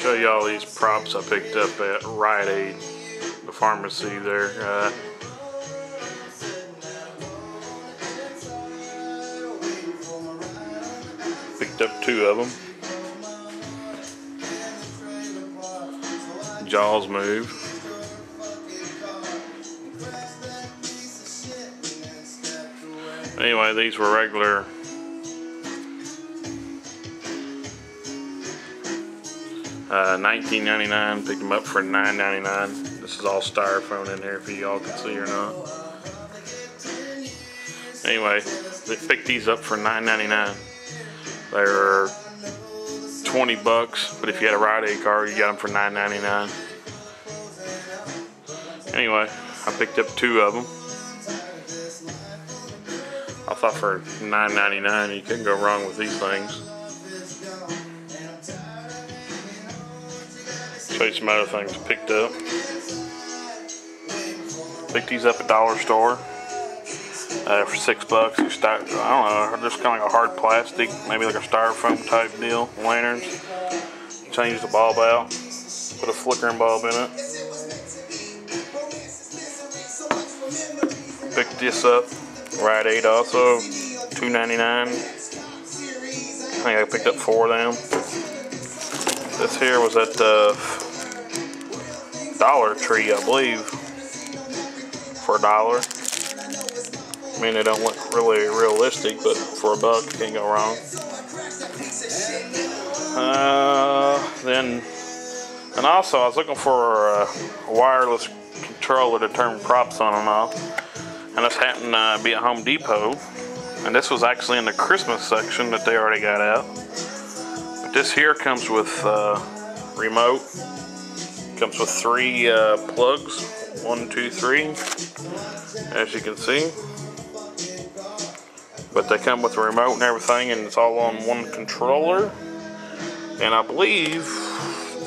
show you all these props I picked up at Rite Aid, the pharmacy there. Picked up 2 of them. Jaws move. Anyway, these were regular $19.99. Picked them up for $9.99. This is all styrofoam in here, if y'all can see or not. Anyway, they picked these up for $9.99. They were 20 bucks, but if you had a Rite Aid card, you got them for $9.99. Anyway, I picked up 2 of them. I thought for $9.99 you couldn't go wrong with these things. Show you some other things I picked up. Picked these up at Dollar Store for $6. You start, I don't know, just kind of like a hard plastic, maybe like a styrofoam type deal. Lanterns. Change the bulb out. Put a flickering bulb in it. Picked this up. Rite Aid also. $2.99. I think I picked up 4 of them. This here was at Dollar Tree, I believe, for $1. I mean, they don't look really realistic, but for $1, you can't go wrong. And also, I was looking for a wireless controller to turn props on and off, and this happened to be at Home Depot, and this was actually in the Christmas section that they already got out. But this here comes with remote. Comes with 3 plugs, 1, 2, 3, as you can see. But they come with a remote and everything, and it's all on one controller. And I believe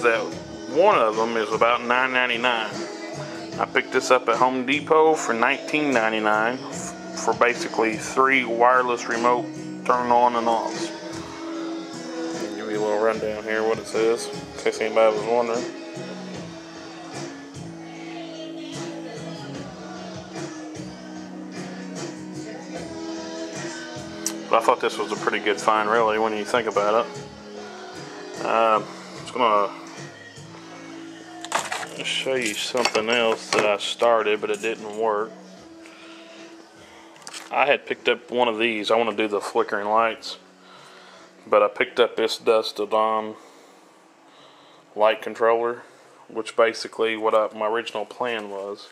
that one of them is about $9.99. I picked this up at Home Depot for $19.99 for basically 3 wireless remote turn on and off. I'll give you a little rundown here what it says, in case anybody was wondering. But I thought this was a pretty good find, really, when you think about it. I'm just going to show you something else that I started, but it didn't work. I had picked up one of these. I want to do the flickering lights. But I picked up this Dusk Till Dawn light controller, which basically what my original plan was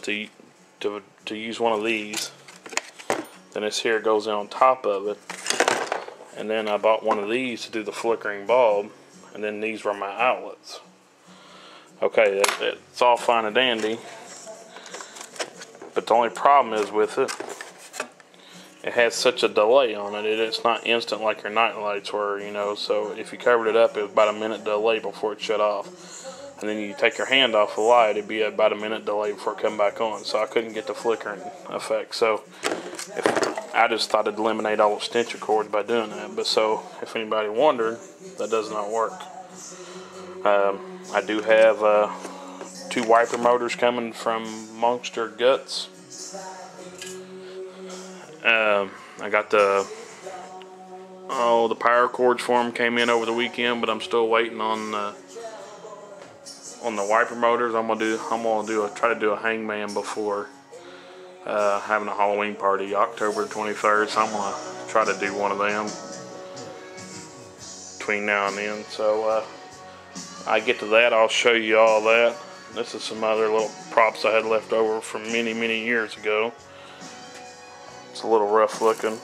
to use one of these. Then this here goes on top of it, and then I bought one of these to do the flickering bulb, and then these were my outlets. Okay, it's all fine and dandy, but the only problem is with it, it has such a delay on it. It's not instant like your night lights were, you know, so if you covered it up, it was about a minute delay before it shut off. And then you take your hand off the light, it'd be about a minute delay before it come back on. So I couldn't get the flickering effect. So I just thought I'd eliminate all extension cords by doing that. But so if anybody wondered, that does not work. I do have 2 wiper motors coming from Monster Guts. I got the power cords for them came in over the weekend, but I'm still waiting on the wiper motors. I'm gonna try to do a hangman before having a Halloween party, October 23rd. So I'm gonna try to do one of them between now and then. So I get to that, I'll show you all that. This is some other little props I had left over from many years ago. It's a little rough looking.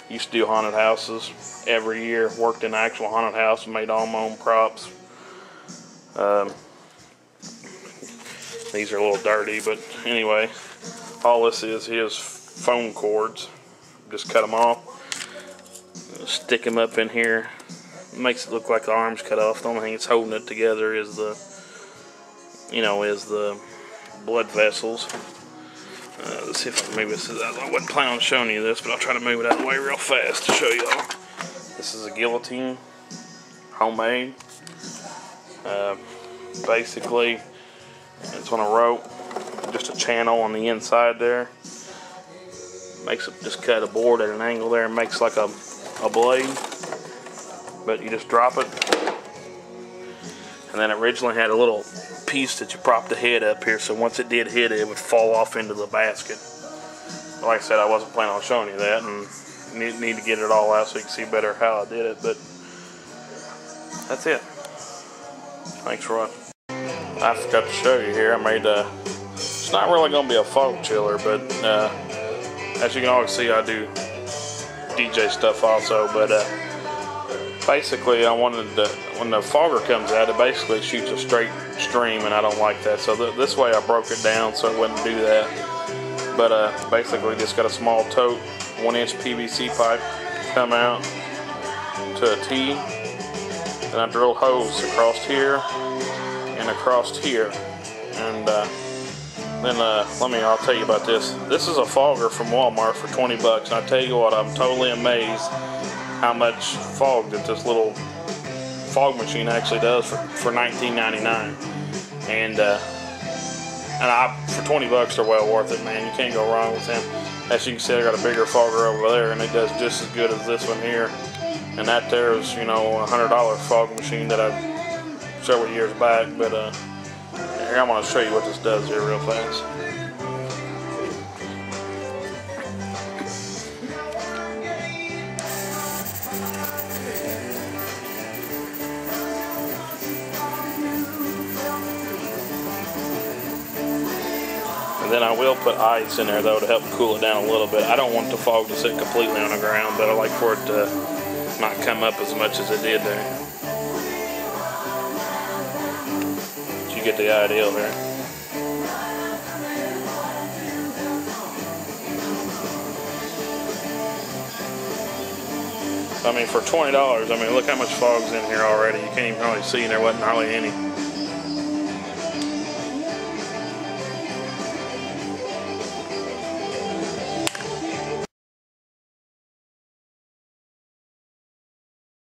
Used to do haunted houses every year. Worked in an actual haunted house and made all my own props. These are a little dirty, but anyway, all this is foam cords. Just cut them off, stick them up in here. Makes it look like the arm's cut off. The only thing that's holding it together is the blood vessels. Let's see if maybe this is. I wasn't planning on showing you this, but I'll try to move it out of the way real fast to show y'all. This is a guillotine. homemade. Basically, it's on a rope, just a channel on the inside there. Makes it, just cut a board at an angle there and makes like a blade. But you just drop it. And then it originally had a little piece that you propped the head up here, so once it did hit it, it would fall off into the basket. But like I said, I wasn't planning on showing you that, and need to get it all out so you can see better how I did it. But that's it. Thanks for watching. I forgot to show you here. I made it's not really going to be a fog chiller, but as you can always see, I do DJ stuff also. But basically, I wanted to, when the fogger comes out, it basically shoots a straight stream, and I don't like that. So this way I broke it down so it wouldn't do that. But basically, just got a small tote, 1-inch PVC pipe come out to a T. And I drill holes across here and across here. And then I'll tell you about this. This is a fogger from Walmart for 20 bucks. And I tell you what, I'm totally amazed how much fog that this little fog machine actually does for $19.99. And for 20 bucks, they're well worth it, man. You can't go wrong with them. As you can see, I got a bigger fogger over there, and it does just as good as this one here. And that there is, you know, a $100 fog machine that I several years back. But here, I'm going to show you what this does here real fast. And then I will put ice in there though to help cool it down a little bit. I don't want the fog to sit completely on the ground, but I like for it to not come up as much as it did there. But you get the idea there. I mean, for $20, I mean, look how much fog's in here already. You can't even hardly see, and there wasn't hardly any.